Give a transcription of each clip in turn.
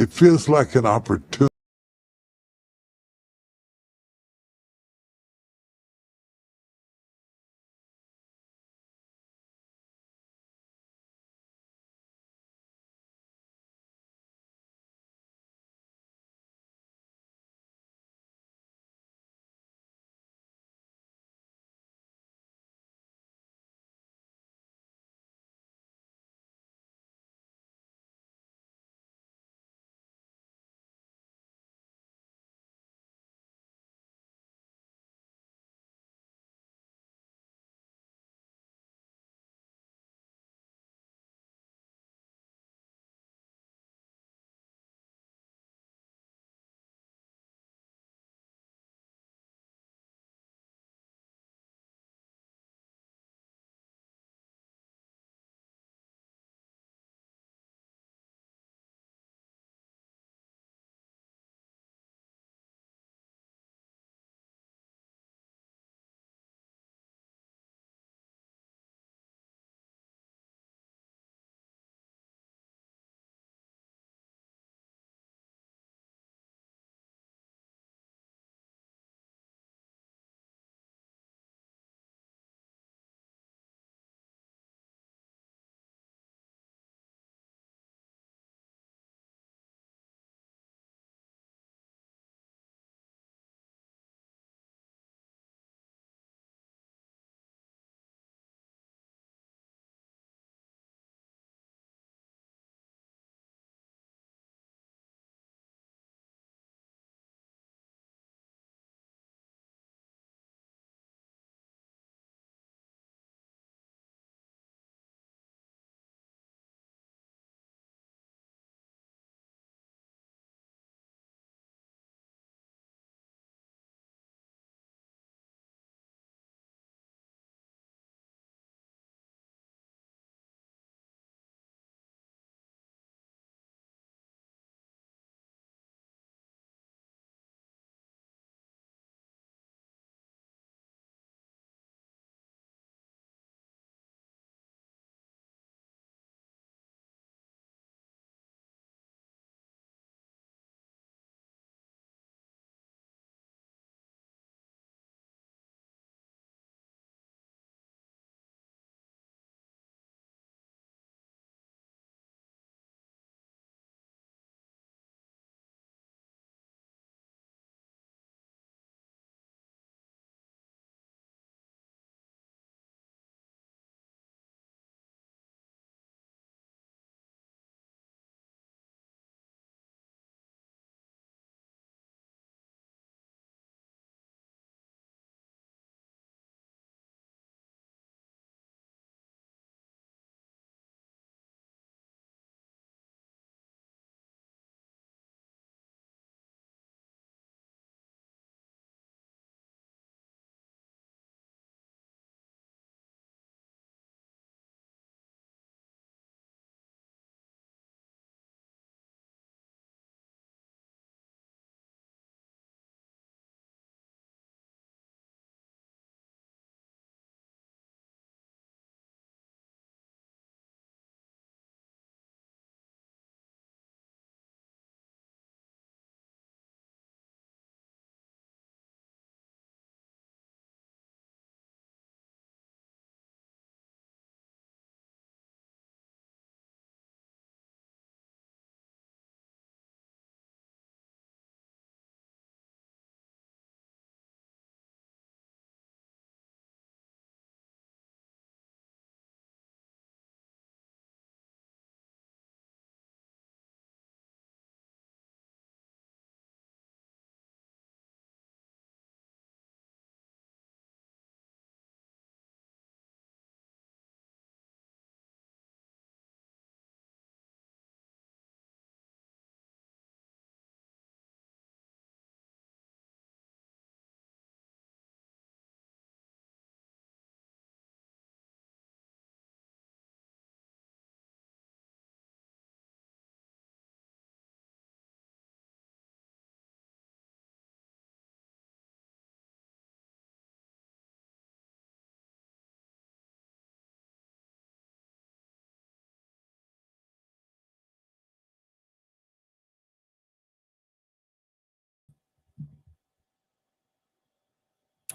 It feels like an opportunity.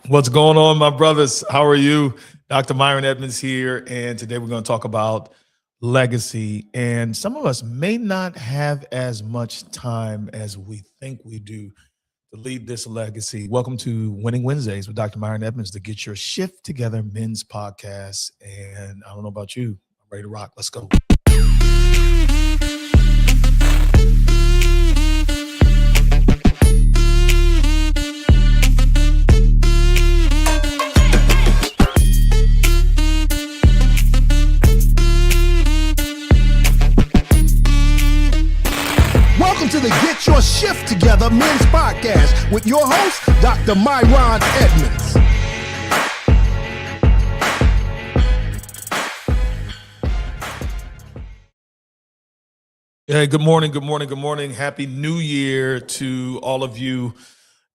What's going on, my brothers? How are you? Dr. Myron Edmonds here, and today we're going to talk about legacy. And some of us may not have as much time as we think we do to lead this legacy. Welcome to Winning Wednesdays with Dr. Myron Edmonds, the Get Your Shift Together Men's Podcast. And I don't know about you, I'm ready to rock. Let's go. To the Get Your Shift Together Men's Podcast with your host, Dr. Myron Edmonds. Hey, good morning, good morning, good morning. Happy New Year to all of you.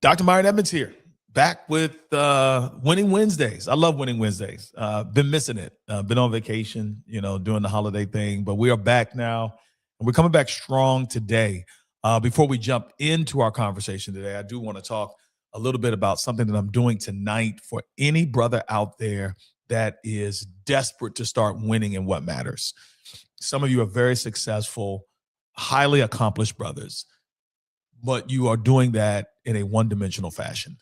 Dr. Myron Edmonds here, back with Winning Wednesdays. I love Winning Wednesdays. Been missing it. Been on vacation, doing the holiday thing, but we are back now, and we're coming back strong today. Before we jump into our conversation today, I do want to talk a little bit about something that I'm doing tonight for any brother out there that is desperate to start winning in what matters. Some of you are very successful, highly accomplished brothers, but you are doing that in a one-dimensional fashion.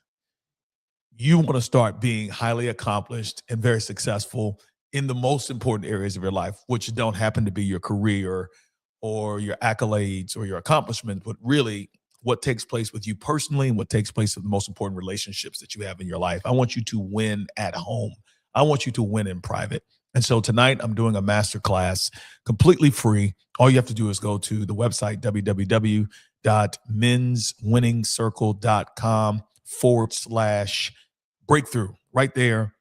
You want to start being highly accomplished and very successful in the most important areas of your life, which don't happen to be your career or your accolades or your accomplishments, but really what takes place with you personally and what takes place with the most important relationships that you have in your life. I want you to win at home. I want you to win in private. And so tonight I'm doing a masterclass completely free. All you have to do is go to the website, www.menswinningcircle.com/breakthrough. Right there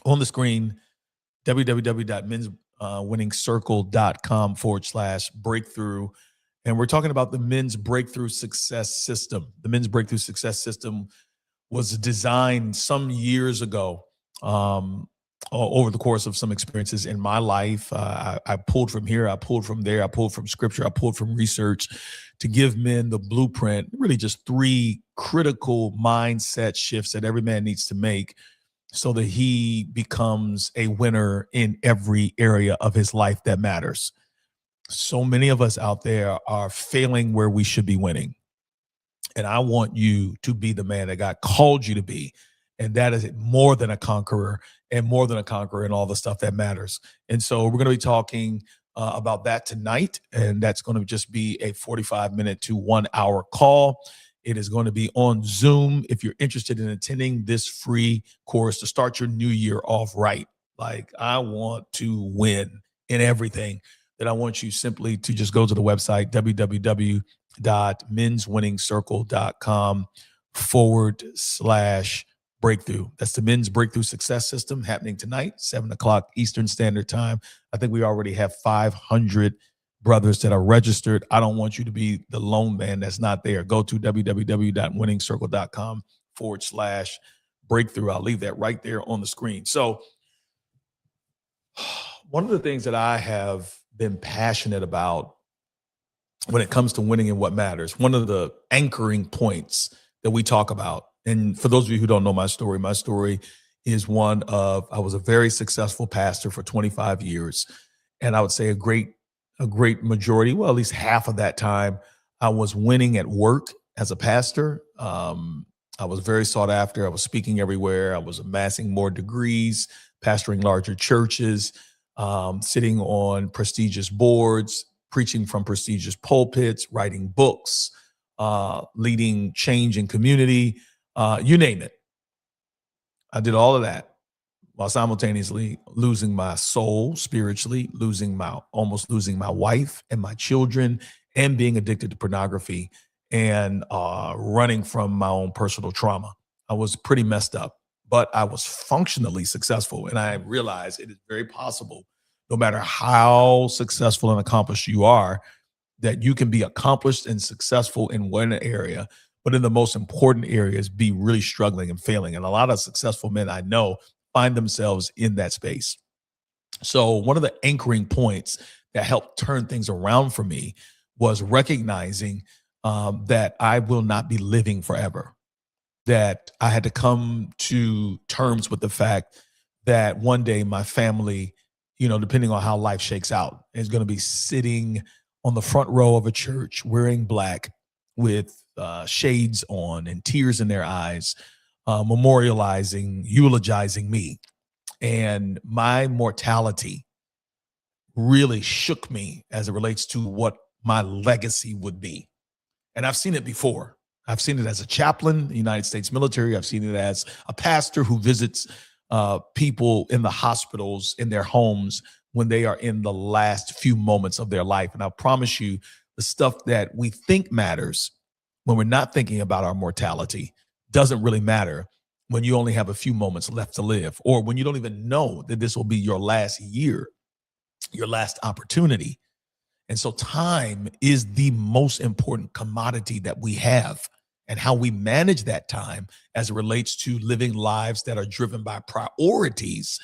on the screen, www.menswinningcircle.com/breakthrough. And we're talking about the Men's Breakthrough Success System. The Men's Breakthrough Success System was designed some years ago over the course of some experiences in my life. I pulled from here, I pulled from there, I pulled from scripture, I pulled from research to give men the blueprint, really just 3 critical mindset shifts that every man needs to make so that he becomes a winner in every area of his life that matters. So many of us out there are failing where we should be winning. And I want you to be the man that God called you to be. And that is more than a conqueror and more than a conqueror in all the stuff that matters. And so we're going to be talking about that tonight. And that's going to just be a 45-minute to 1-hour call. It is going to be on Zoom. If you're interested in attending this free course to start your new year off right, like I want to win in everything, then I want you simply to just go to the website, www.menswinningcircle.com/breakthrough. That's the Men's Breakthrough Success System happening tonight, 7:00 Eastern Standard Time. I think we already have 500 brothers that are registered. I don't want you to be the lone man that's not there. Go to www.winningscircle.com/breakthrough. I'll leave that right there on the screen. So one of the things that I have been passionate about when it comes to winning in what matters, one of the anchoring points that we talk about, and for those of you who don't know my story is one of, I was a very successful pastor for 25 years. And I would say a great majority, well, at least half of that time, I was winning at work as a pastor. I was very sought after. I was speaking everywhere. I was amassing more degrees, pastoring larger churches, sitting on prestigious boards, preaching from prestigious pulpits, writing books, leading change in community, you name it. I did all of that while simultaneously losing my soul spiritually, almost losing my wife and my children, and being addicted to pornography and running from my own personal trauma. I was pretty messed up, but I was functionally successful. And I realized it is very possible, no matter how successful and accomplished you are, that you can be accomplished and successful in one area, but in the most important areas, be really struggling and failing. And a lot of successful men I know find themselves in that space. So one of the anchoring points that helped turn things around for me was recognizing that I will not be living forever. that I had to come to terms with the fact that one day my family, depending on how life shakes out, is going to be sitting on the front row of a church wearing black with shades on and tears in their eyes, memorializing, eulogizing me. And my mortality really shook me as it relates to what my legacy would be. And I've seen it before. I've seen it as a chaplain in the United States military. I've seen it as a pastor who visits people in the hospitals, in their homes, when they are in the last few moments of their life. And I promise you, the stuff that we think matters when we're not thinking about our mortality doesn't really matter when you only have a few moments left to live, or when you don't even know that this will be your last year, your last opportunity. And so time is the most important commodity that we have, and how we manage that time as it relates to living lives that are driven by priorities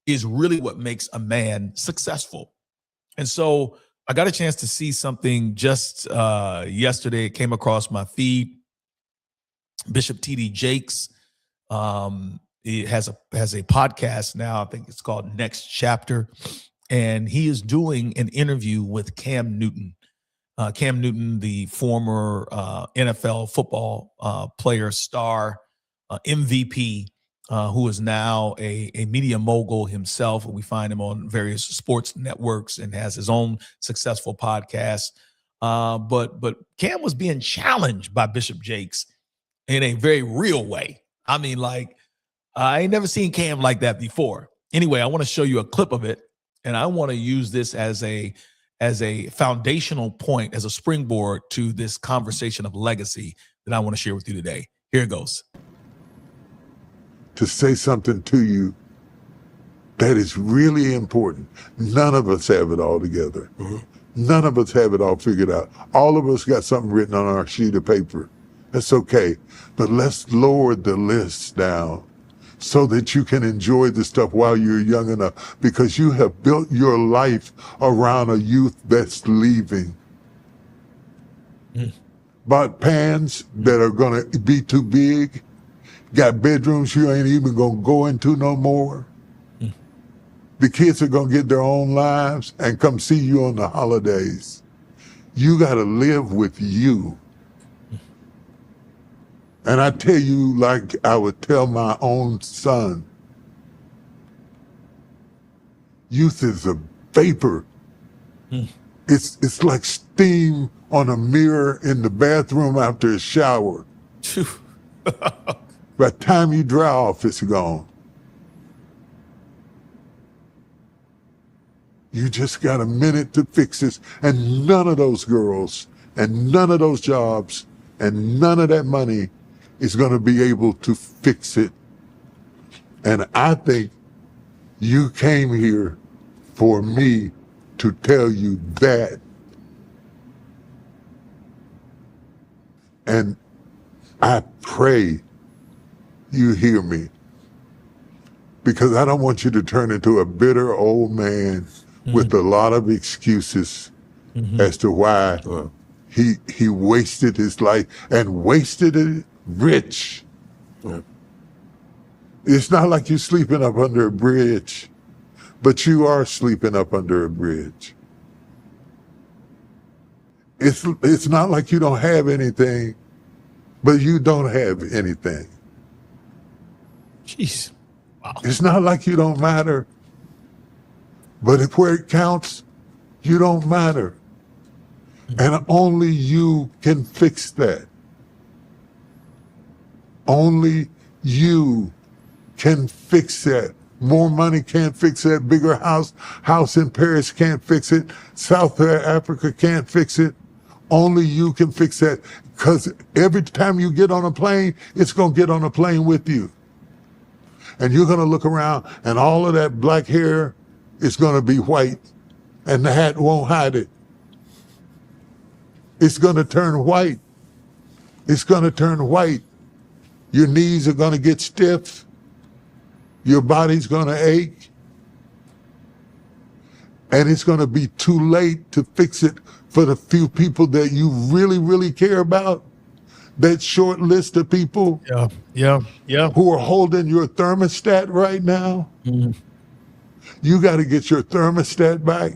is really what makes a man successful. And so I got a chance to see something just yesterday. It came across my feed. Bishop T.D. Jakes he has a podcast now. I think it's called Next Chapter. And he is doing an interview with Cam Newton. Cam Newton, the former NFL football player, star, MVP, who is now a media mogul himself. We find him on various sports networks and has his own successful podcast. But Cam was being challenged by Bishop Jakes in a very real way. I mean, like, I ain't never seen Cam like that before. Anyway, I want to show you a clip of it, and I want to use this as a foundational point, as a springboard to this conversation of legacy that I want to share with you today. Here it goes. To say something to you that is really important. None of us have it all together. Mm-hmm. None of us have it all figured out. All of us got something written on our sheet of paper. That's okay. But let's lower the list down so that you can enjoy the stuff while you're young enough, because you have built your life around a youth that's leaving. Bought pans that are going to be too big, got bedrooms you ain't even going to go into no more. The kids are going to get their own lives and come see you on the holidays. You got to live with you. And I tell you, like I would tell my own son, youth is a vapor. It's like steam on a mirror in the bathroom after a shower. By the time you dry off, it's gone. You just got a minute to fix this. And none of those girls and none of those jobs and none of that money is going to be able to fix it. And I think you came here for me to tell you that. And I pray you hear me, because I don't want you to turn into a bitter old man with a lot of excuses as to why he wasted his life, and wasted it rich. It's not like you're sleeping up under a bridge, but you are sleeping up under a bridge. It's not like you don't have anything, but you don't have anything. Jeez. Wow. It's not like you don't matter, but if where it counts, you don't matter. And only you can fix that. Only you can fix that. More money can't fix that. Bigger house in Paris can't fix it. South Africa can't fix it. Only you can fix that, because every time you get on a plane, it's going to get on a plane with you. And you're going to look around, and all of that black hair is going to be white, and the hat won't hide it. It's going to turn white. It's going to turn white. Your knees are going to get stiff. Your body's going to ache. And it's going to be too late to fix it for the few people that you really, really care about. that short list of people Yeah. who are holding your thermostat right now, you got to get your thermostat back.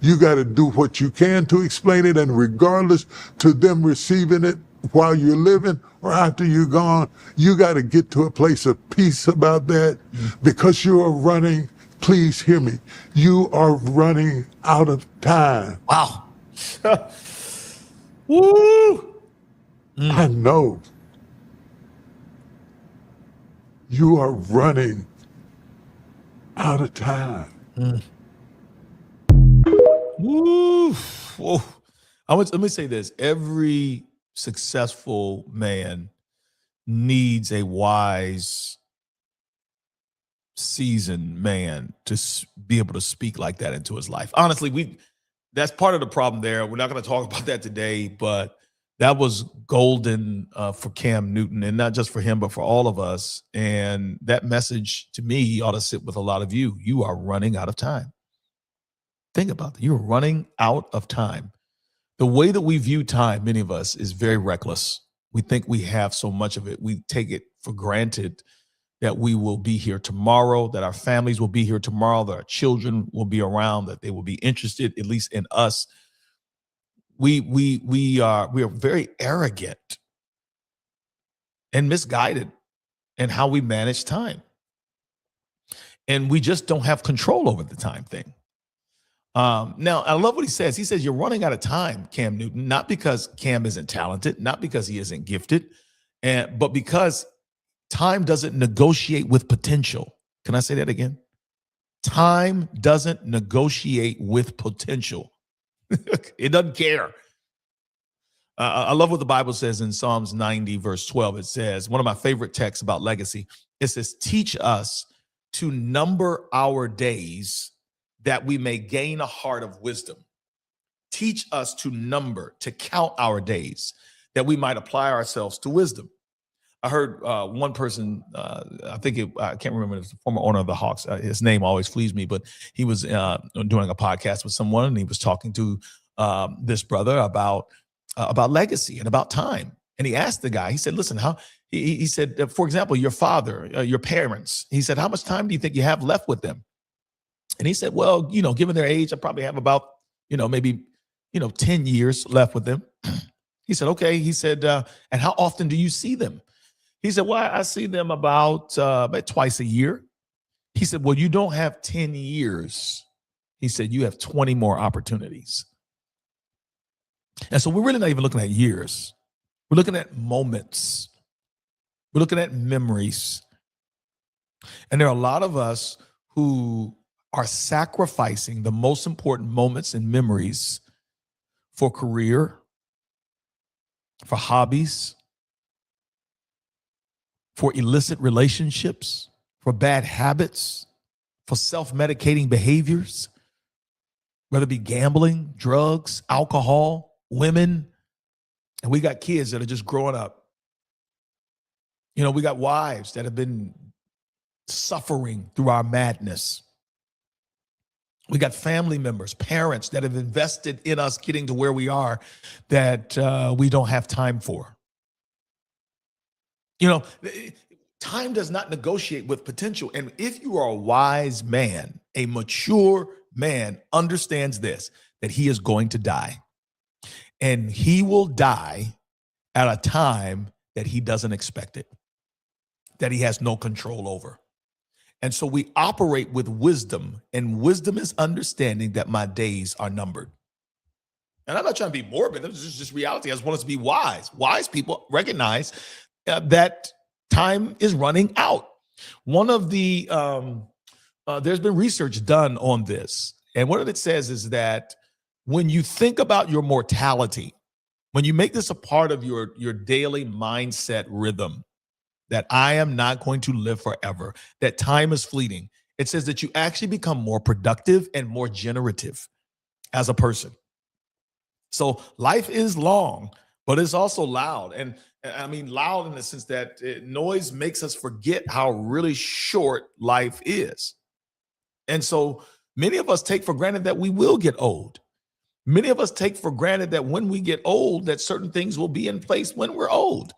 You got to do what you can to explain it, and regardless to them receiving it while you're living or after you're gone, you got to get to a place of peace about that because you are running, please hear me, you are running out of time. Wow. Woo. I know you are running out of time. Woo. Whoa. Let me say this. Every successful man needs a wise, seasoned man to be able to speak like that into his life. Honestly, that's part of the problem there. We're not going to talk about that today, but that was golden for Cam Newton, and not just for him, but for all of us. And that message to me ought to sit with a lot of you. You are running out of time. Think about that. You're running out of time. The way that we view time, many of us, is very reckless. We think we have so much of it. We take it for granted that we will be here tomorrow, that our families will be here tomorrow, that our children will be around, that they will be interested, at least in us. We are very arrogant and misguided in how we manage time. And we just don't have control over the time thing. Now, I love what he says. He says, you're running out of time, Cam Newton, not because Cam isn't talented, not because he isn't gifted, but because time doesn't negotiate with potential. Can I say that again? Time doesn't negotiate with potential. It doesn't care. I love what the Bible says in Psalms 90, verse 12. It says, one of my favorite texts about legacy, it says, teach us to number our days that we may gain a heart of wisdom. Teach us to number, to count our days, that we might apply ourselves to wisdom. I heard one person, I can't remember, it was the former owner of the Hawks. His name always flees me, but he was doing a podcast with someone, and he was talking to this brother about legacy and about time. And he asked the guy, he said, listen, he said, for example, your father, your parents, he said, how much time do you think you have left with them? And he said, well, given their age, I probably have about, maybe 10 years left with them. He said, okay. He said, and how often do you see them? He said, well, I see them about twice a year. He said, well, you don't have 10 years. He said, you have 20 more opportunities. And so we're really not even looking at years. We're looking at moments. We're looking at memories. And there are a lot of us who are sacrificing the most important moments and memories for career, for hobbies, for illicit relationships, for bad habits, for self-medicating behaviors, whether it be gambling, drugs, alcohol, women. And we got kids that are just growing up. We got wives that have been suffering through our madness. We got family members, parents that have invested in us getting to where we are that we don't have time for. Time does not negotiate with potential. And if you are a wise man, a mature man understands this, that he is going to die. And he will die at a time that he doesn't expect it, that he has no control over. And so we operate with wisdom, and wisdom is understanding that my days are numbered. And I'm not trying to be morbid. This is just reality. I just want us to be wise. Wise people recognize that time is running out. One of the, there's been research done on this. And what it says is that when you think about your mortality, when you make this a part of your daily mindset rhythm, that I am not going to live forever, that time is fleeting, it says that you actually become more productive and more generative as a person. So life is long, but it's also loud. And I mean loud in the sense that noise makes us forget how really short life is. And so many of us take for granted that we will get old. Many of us take for granted that when we get old, that certain things will be in place when we're old.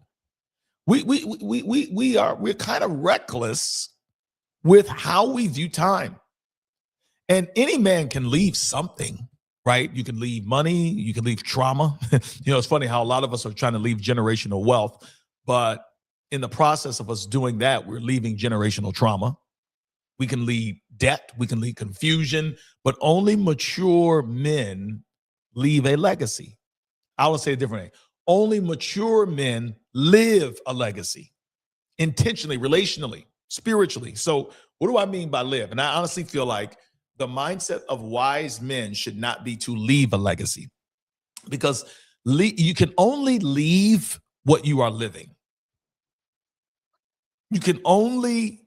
We're kind of reckless with how we view time. And any man can leave something, right? You can leave money, you can leave trauma. It's funny how a lot of us are trying to leave generational wealth, but in the process of us doing that, we're leaving generational trauma. We can leave debt, we can leave confusion, but only mature men leave a legacy. I would say it differently. Only mature men live a legacy intentionally, relationally, spiritually. So what do I mean by live? And I honestly feel like the mindset of wise men should not be to leave a legacy, because you can only leave what you are living. You can only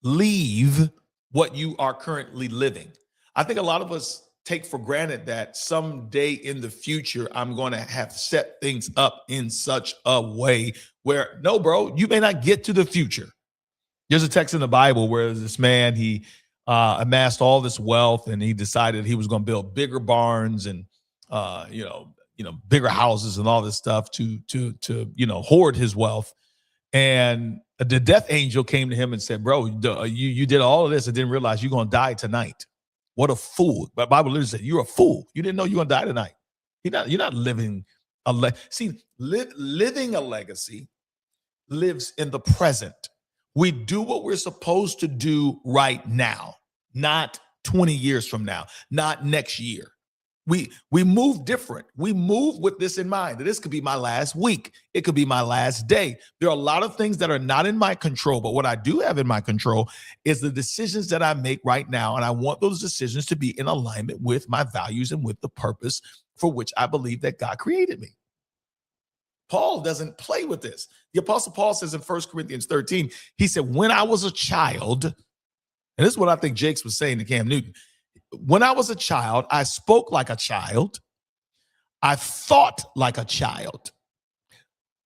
leave what you are currently living. I think a lot of us take for granted that someday in the future, I'm going to have set things up in such a way where, no, bro, you may not get to the future. There's a text in the Bible where this man, he amassed all this wealth, and he decided he was going to build bigger barns and, bigger houses and all this stuff to hoard his wealth. And the death angel came to him and said, bro, you did all of this and didn't realize you're going to die tonight. What a fool. But Bible literally said, you're a fool. You didn't know you're going to die tonight. You're not living living a legacy lives in the present. We do what we're supposed to do right now, not 20 years from now, not next year. We move different. We move with this in mind, that this could be my last week. It could be my last day. There are a lot of things that are not in my control, but what I do have in my control is the decisions that I make right now. And I want those decisions to be in alignment with my values and with the purpose for which I believe that God created me. Paul doesn't play with this. The Apostle Paul says in 1 Corinthians 13, he said, when I was a child, and this is what I think Jakes was saying to Cam Newton, when I was a child, I spoke like a child. I thought like a child.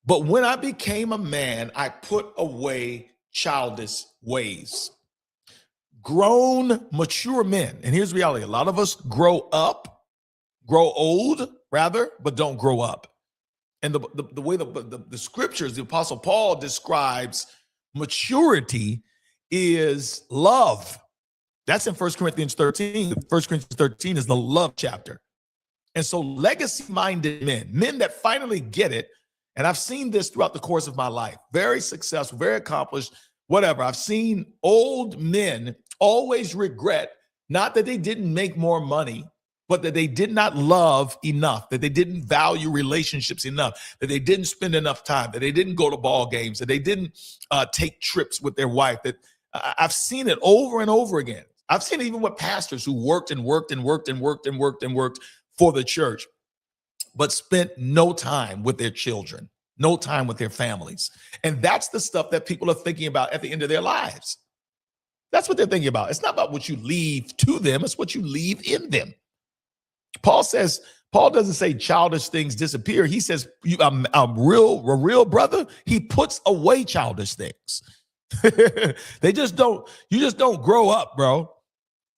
But when I became a man, I put away childish ways. Grown, mature men. And here's the reality. A lot of us grow old, rather, but don't grow up. And the way the scriptures, the Apostle Paul describes maturity is love. That's in 1 Corinthians 13. 1 Corinthians 13 is the love chapter. And so legacy-minded men that finally get it, and I've seen this throughout the course of my life, very successful, very accomplished, whatever. I've seen old men always regret, not that they didn't make more money, but that they did not love enough, that they didn't value relationships enough, that they didn't spend enough time, that they didn't go to ball games, that they didn't take trips with their wife. That I've seen it over and over again. I've seen it even with pastors who worked for the church, but spent no time with their children, no time with their families. And that's the stuff that people are thinking about at the end of their lives. That's what they're thinking about. It's not about what you leave to them. It's what you leave in them. Paul doesn't say childish things disappear. He says, a real brother, he puts away childish things. You just don't grow up, bro.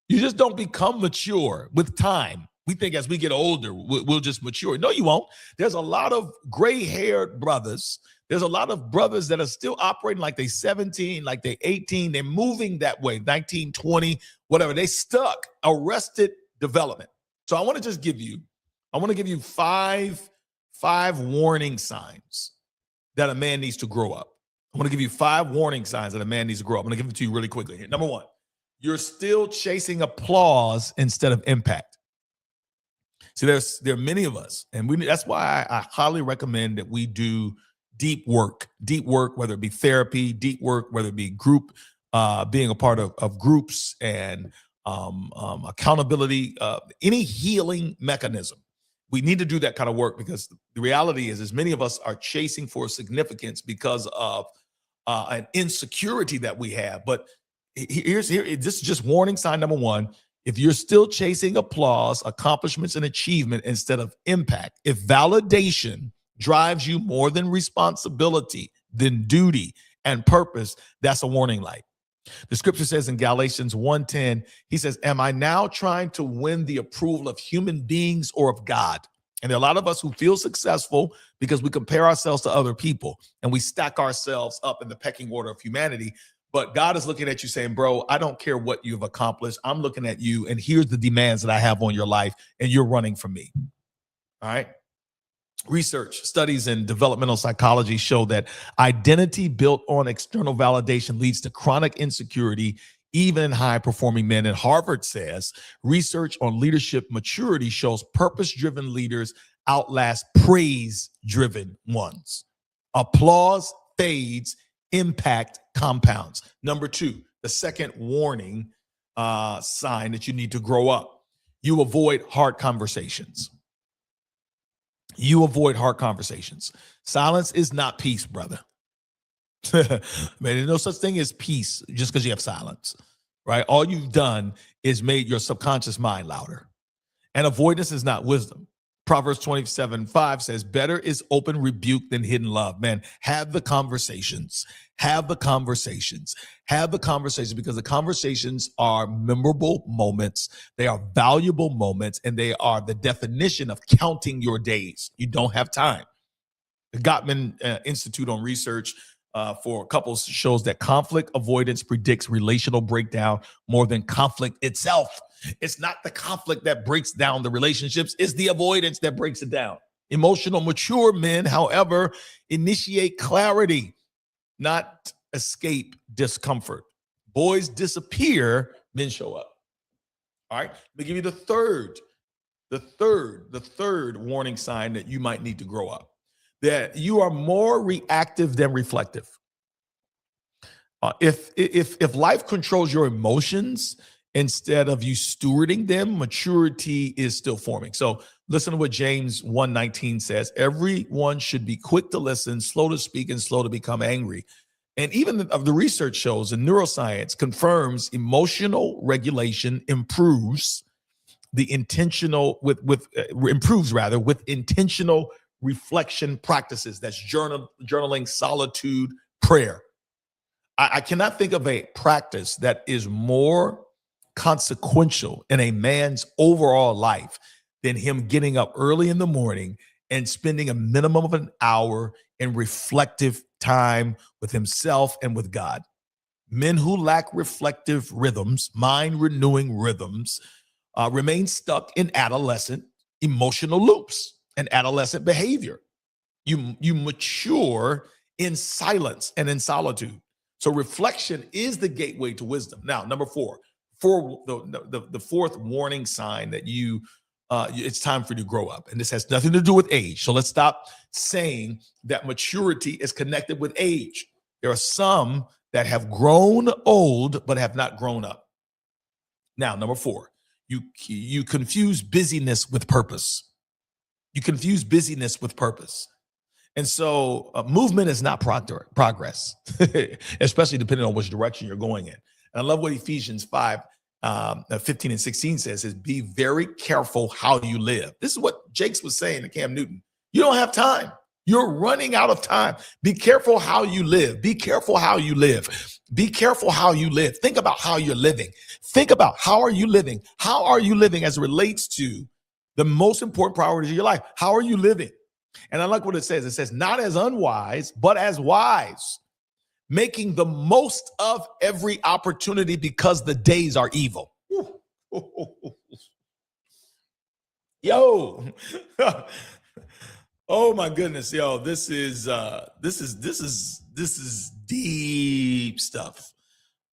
You just don't become mature with time. We think as we get older, we'll just mature. No, you won't. There's a lot of gray-haired brothers. There's a lot of brothers that are still operating like they're 17, like they're 18. They're moving that way, 19, 20, whatever. They stuck, arrested development. So I want to give you five warning signs that a man needs to grow up. I want to give you 5 warning signs that a man needs to grow up. I'm going to give them to you really quickly here. Number 1, you're still chasing applause instead of impact. See, there are many of us, and that's why I highly recommend that we do deep work, whether it be therapy, deep work, whether it be group, being a part of groups and accountability, any healing mechanism. We need to do that kind of work, because the reality is many of us are chasing for significance because of an insecurity that we have. But this is just warning sign number 1. If you're still chasing applause, accomplishments, and achievement instead of impact, if validation drives you more than responsibility, than duty and purpose, that's a warning light. The scripture says in Galatians 1:10, he says, am I now trying to win the approval of human beings or of God? And there are a lot of us who feel successful because we compare ourselves to other people and we stack ourselves up in the pecking order of humanity. But God is looking at you saying, bro, I don't care what you've accomplished. I'm looking at you, and here's the demands that I have on your life, and you're running from me. All right. Research, studies in developmental psychology show that identity built on external validation leads to chronic insecurity, even in high-performing men. And Harvard says research on leadership maturity shows purpose-driven leaders outlast praise-driven ones. Applause fades, impact compounds. Number two, the second warning sign that you need to grow up. You avoid hard conversations. You avoid hard conversations. Silence is not peace, brother. Man, there's no such thing as peace just because you have silence, right? All you've done is made your subconscious mind louder. And avoidance is not wisdom. Proverbs 27:5 says, better is open rebuke than hidden love. Man, have the conversations. Have the conversations. Have the conversations, because the conversations are memorable moments. They are valuable moments, and they are the definition of counting your days. You don't have time. The Gottman Institute on Research for couples shows that conflict avoidance predicts relational breakdown more than conflict itself. It's not the conflict that breaks down the relationships, it's the avoidance that breaks it down. Emotional, mature men, however, initiate clarity, not escape discomfort. Boys disappear, men show up. All right, let me give you the third warning sign that you might need to grow up. That you are more reactive than reflective. If life controls your emotions instead of you stewarding them, maturity is still forming. So listen to what James 1:19 says. Everyone should be quick to listen, slow to speak, and slow to become angry. And even the research shows, and neuroscience confirms, emotional regulation improves with intentional reflection practices. That's journaling, solitude, prayer. I cannot think of a practice that is more consequential in a man's overall life than him getting up early in the morning and spending a minimum of an hour in reflective time with himself and with God. Men who lack reflective rhythms, mind-renewing rhythms, remain stuck in adolescent emotional loops and adolescent behavior. You mature in silence and in solitude. So reflection is the gateway to wisdom. Now, number four, the fourth warning sign that it's time for you to grow up. And this has nothing to do with age. So let's stop saying that maturity is connected with age. There are some that have grown old but have not grown up. Now, number four, you confuse busyness with purpose. You confuse busyness with purpose. And so movement is not progress, especially depending on which direction you're going in. And I love what Ephesians 5:15 and 16 says, is be very careful how you live. This is what Jakes was saying to Cam Newton. You don't have time. You're running out of time. Be careful how you live. Be careful how you live. Be careful how you live. Think about how you're living. Think about how are you living? How are you living as it relates to the most important priorities of your life? How are you living? And I like what it says. It says, not as unwise, but as wise, making the most of every opportunity because the days are evil. Yo. Oh my goodness, yo, this is deep stuff.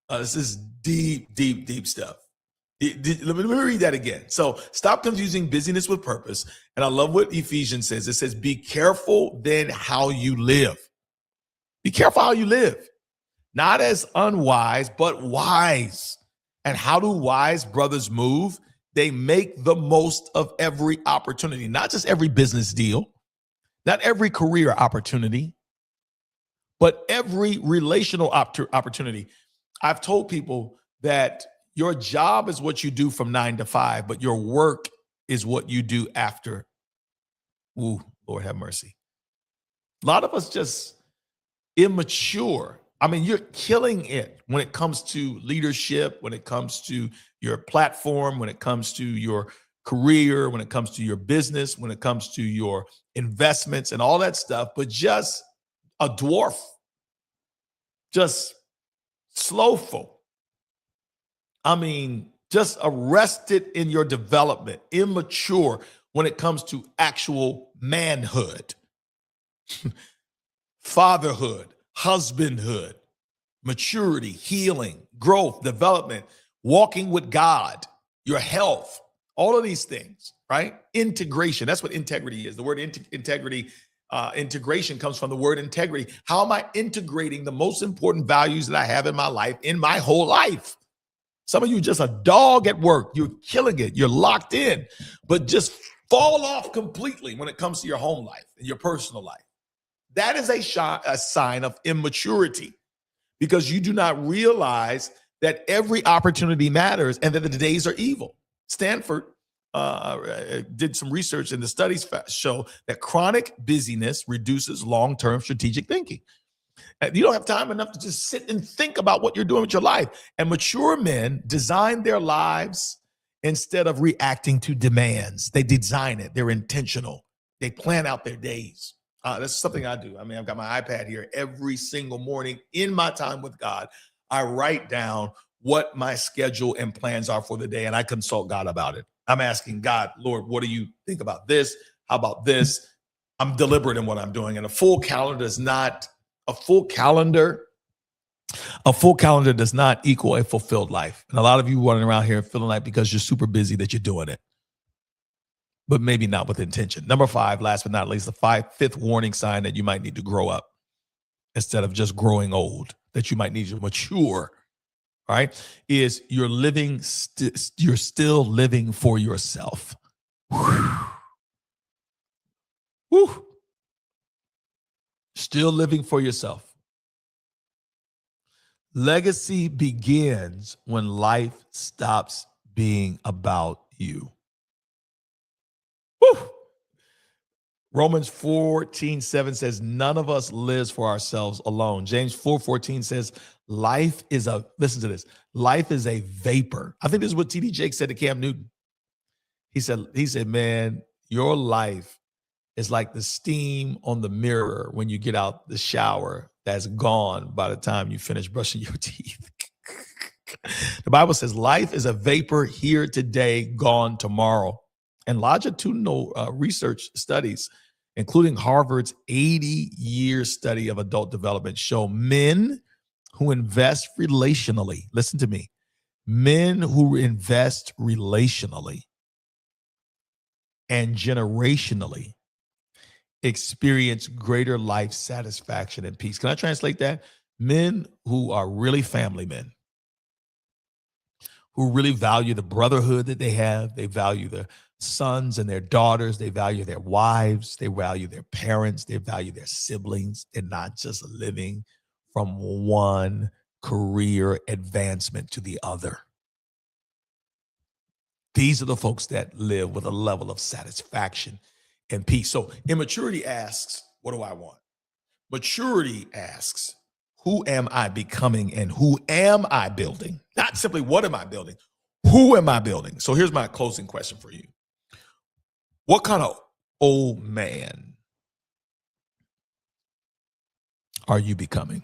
This is deep stuff. Let me read that again. So stop confusing busyness with purpose. And I love what Ephesians says. It says, be careful then how you live. Be careful how you live. Not as unwise, but wise. And how do wise brothers move? They make the most of every opportunity, not just every business deal, not every career opportunity, but every relational opportunity. I've told people that your job is what you do from 9 to 5, but your work is what you do after. Ooh, Lord have mercy. A lot of us just immature I mean, you're killing it when it comes to leadership, when it comes to your platform, when it comes to your career, when it comes to your business, when it comes to your investments and all that stuff, but just a dwarf, just slowful. I mean, just arrested in your development, immature when it comes to actual manhood, fatherhood, husbandhood, maturity, healing, growth, development, walking with God, your health, all of these things, right? Integration. That's what integrity is. The word integrity, integration comes from the word integrity. How am I integrating the most important values that I have in my life, in my whole life? Some of you just a dog at work. You're killing it. You're locked in, but just fall off completely when it comes to your home life and your personal life. That is a sign of immaturity, because you do not realize that every opportunity matters and that the days are evil. Stanford did some research, and the studies show that chronic busyness reduces long-term strategic thinking. You don't have time enough to just sit and think about what you're doing with your life. And mature men design their lives instead of reacting to demands. They design it. They're intentional. They plan out their days. That's something I do. I mean, I've got my iPad here every single morning in my time with God. I write down what my schedule and plans are for the day, and I consult God about it. I'm asking God, Lord, what do you think about this? How about this? I'm deliberate in what I'm doing. And a full calendar does not equal a fulfilled life. And a lot of you running around here feeling like because you're super busy that you're doing it, but maybe not with intention. Number 5, last but not least, the fifth warning sign that you might need to grow up instead of just growing old, that you might need to mature, right? Is you're still living for yourself. Whew. Still living for yourself. Legacy begins when life stops being about you. Whew. Romans 14:7 says, none of us lives for ourselves alone. James 4:14 says, listen to this, life is a vapor. I think this is what T.D. Jakes said to Cam Newton. He said, man, your life is like the steam on the mirror when you get out the shower that's gone by the time you finish brushing your teeth. The Bible says life is a vapor, here today, gone tomorrow. And longitudinal research studies, including Harvard's 80-year study of adult development, show men who invest relationally, listen to me, men who invest relationally and generationally experience greater life satisfaction and peace. Can I translate that? Men who are really family men, who really value the brotherhood that they have. They value their sons and their daughters. They value their wives. They value their parents. They value their siblings. They're not just living from one career advancement to the other. These are the folks that live with a level of satisfaction and peace. So immaturity asks, what do I want? Maturity asks, who am I becoming and who am I building? Not simply what am I building, who am I building? So here's my closing question for you. What kind of old man are you becoming?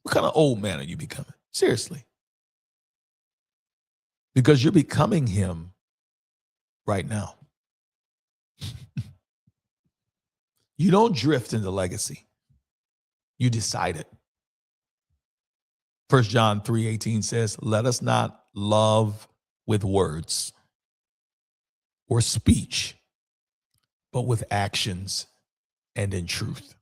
What kind of old man are you becoming? Seriously. Because you're becoming him right now. You don't drift into legacy. You decide it. 1 John 3:18 says, let us not love with words or speech, but with actions and in truth.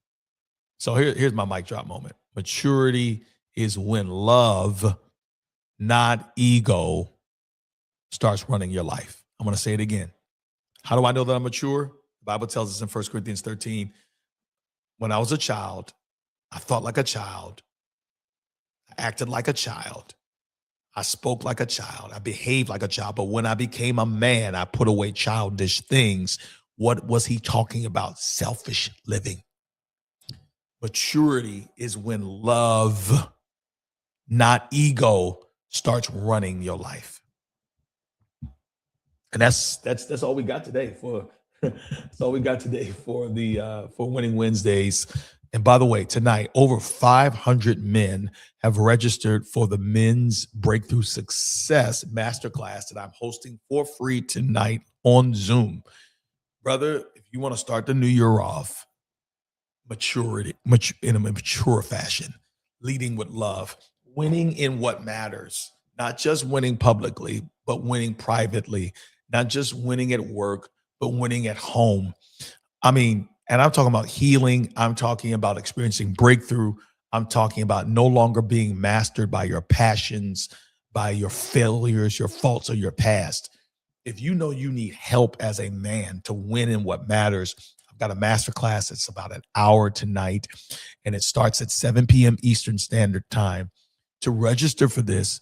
So here's my mic drop moment. Maturity is when love, not ego, starts running your life. I'm going to say it again. How do I know that I'm mature? The Bible tells us in 1 Corinthians 13, when I was a child, I thought like a child. I acted like a child. I spoke like a child. I behaved like a child. But when I became a man, I put away childish things. What was he talking about? Selfish living. Maturity is when love, not ego, starts running your life. And that's all we got today for that's all we got today for the for Winning Wednesdays. And by the way, tonight over 500 men have registered for the Men's Breakthrough Success Masterclass that I'm hosting for free tonight on Zoom. Brother, if you want to start the new year off in a mature fashion, leading with love, winning in what matters, not just winning publicly, but winning privately, not just winning at work, but winning at home. I mean, and I'm talking about healing. I'm talking about experiencing breakthrough. I'm talking about no longer being mastered by your passions, by your failures, your faults, or your past. If you know you need help as a man to win in what matters, I've got a masterclass. It's about an hour tonight, and it starts at 7 p.m. Eastern Standard Time. To register for this,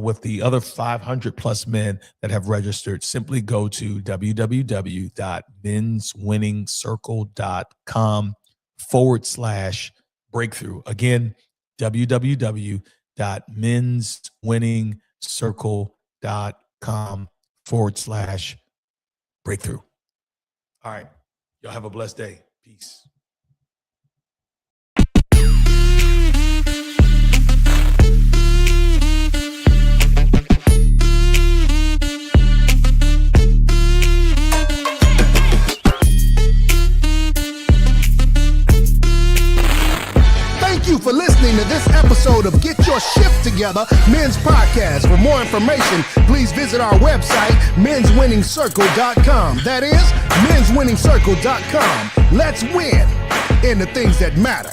with the other 500 plus men that have registered, simply go to www.menswinningscircle.com/breakthrough. Again, www.menswinningscircle.com/breakthrough. All right. Y'all have a blessed day. Peace. Thank you for listening to this episode of Get Your Shift Together Men's Podcast. For more information, please visit our website, menswinningscircle.com. That is, menswinningscircle.com. Let's win in the things that matter.